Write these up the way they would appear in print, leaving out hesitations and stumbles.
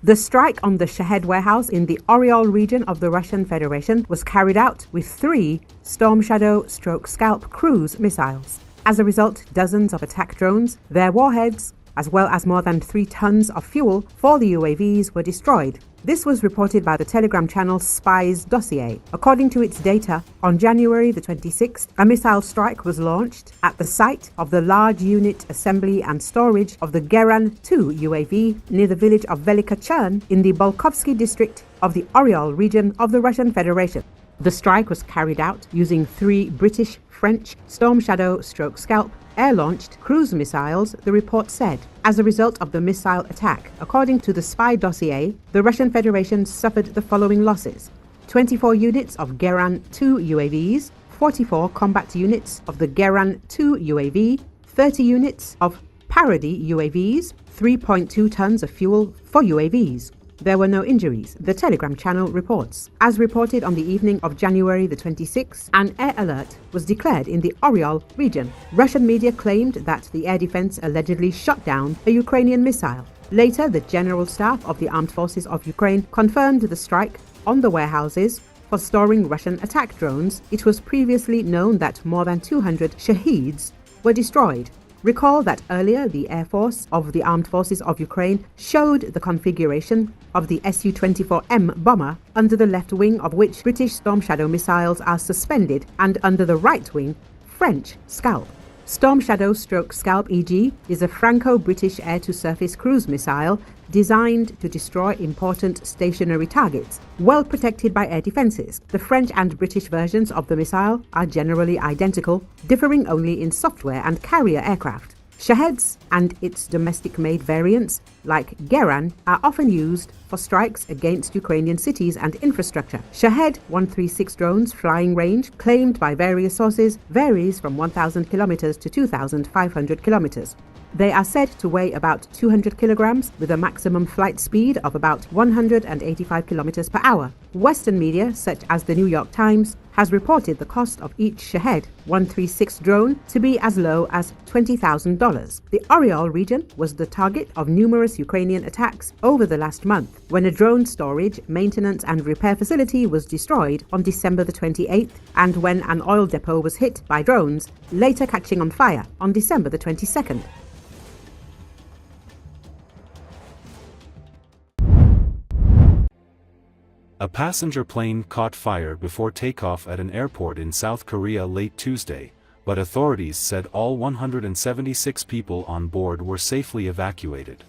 The strike on the Shahed warehouse in the Oryol region of the Russian Federation was carried out with 3 Storm Shadow/Scalp cruise missiles. As a result, dozens of attack drones, their warheads, as well as more than 3 tons of fuel for the UAVs were destroyed. This was reported by the Telegram channel Spy's Dossier. According to its data, on January the 26th, a missile strike was launched at the site of the large unit assembly and storage of the Geran-2 UAV near the village of Velika Chern in the Bolkovsky district of the Oryol region of the Russian Federation. The strike was carried out using 3 British-French Storm Shadow/Scalp air-launched cruise missiles, the report said. As a result of the missile attack, according to the Spy Dossier, the Russian Federation suffered the following losses: 24 units of Geran-2 UAVs, 44 combat units of the Geran-2 UAV, 30 units of parody UAVs, 3.2 tons of fuel for UAVs. There were no injuries, the Telegram channel reports. As reported on the evening of January the 26th, an air alert was declared in the Oryol region. Russian media claimed that the air defense allegedly shot down a Ukrainian missile. Later, the General Staff of the Armed Forces of Ukraine confirmed the strike on the warehouses for storing Russian attack drones. It was previously known that more than 200 Shaheeds were destroyed. Recall that earlier the Air Force of the Armed Forces of Ukraine showed the configuration of the Su-24M bomber, under the left wing of which British Storm Shadow missiles are suspended, and under the right wing, French Scalp. Storm Shadow/Scalp EG is a Franco-British air-to-surface cruise missile designed to destroy important stationary targets, well protected by air defenses. The French and British versions of the missile are generally identical, differing only in software and carrier aircraft. Shaheeds and its domestic-made variants, like Geran, are often used for strikes against Ukrainian cities and infrastructure. Shahed 136 drones flying range, claimed by various sources, varies from 1,000 kilometers to 2,500 kilometers. They are said to weigh about 200 kilograms with a maximum flight speed of about 185 kilometers per hour. Western media, such as the New York Times, has reported the cost of each Shahed 136 drone to be as low as $20,000. The Oryol region was the target of numerous Ukrainian attacks over the last month, when a drone storage, maintenance and repair facility was destroyed on December the 28th, and when an oil depot was hit by drones, later catching on fire on December the 22nd. A passenger plane caught fire before takeoff at an airport in South Korea late Tuesday, but authorities said all 176 people on board were safely evacuated.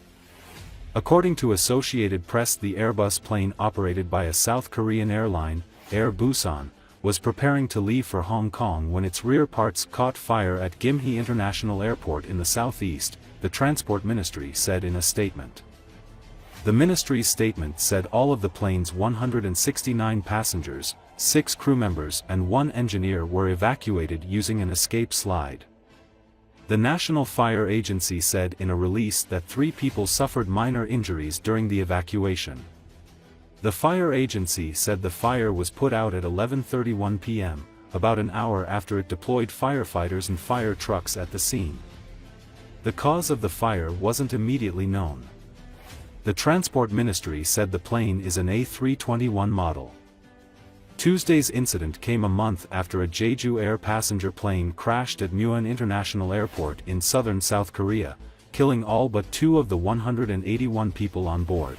According to Associated Press, the Airbus plane operated by a South Korean airline, Air Busan, was preparing to leave for Hong Kong when its rear parts caught fire at Gimhae International Airport in the southeast, the Transport Ministry said in a statement. The ministry's statement said all of the plane's 169 passengers, 6 crew members and 1 engineer were evacuated using an escape slide. The National Fire Agency said in a release that 3 people suffered minor injuries during the evacuation. The fire agency said the fire was put out at 11:31 p.m., about an hour after it deployed firefighters and fire trucks at the scene. The cause of the fire wasn't immediately known. The Transport Ministry said the plane is an A321 model. Tuesday's incident came a month after a Jeju Air passenger plane crashed at Muan International Airport in southern South Korea, killing all but 2 of the 181 people on board.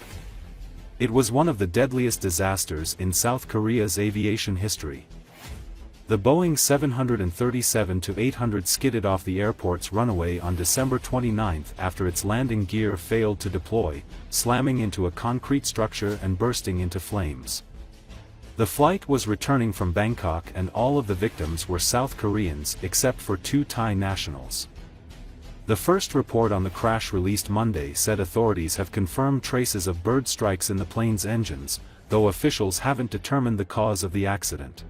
It was one of the deadliest disasters in South Korea's aviation history. The Boeing 737-800 skidded off the airport's runway on December 29 after its landing gear failed to deploy, slamming into a concrete structure and bursting into flames. The flight was returning from Bangkok and all of the victims were South Koreans except for 2 Thai nationals. The first report on the crash released Monday said authorities have confirmed traces of bird strikes in the plane's engines, though officials haven't determined the cause of the accident.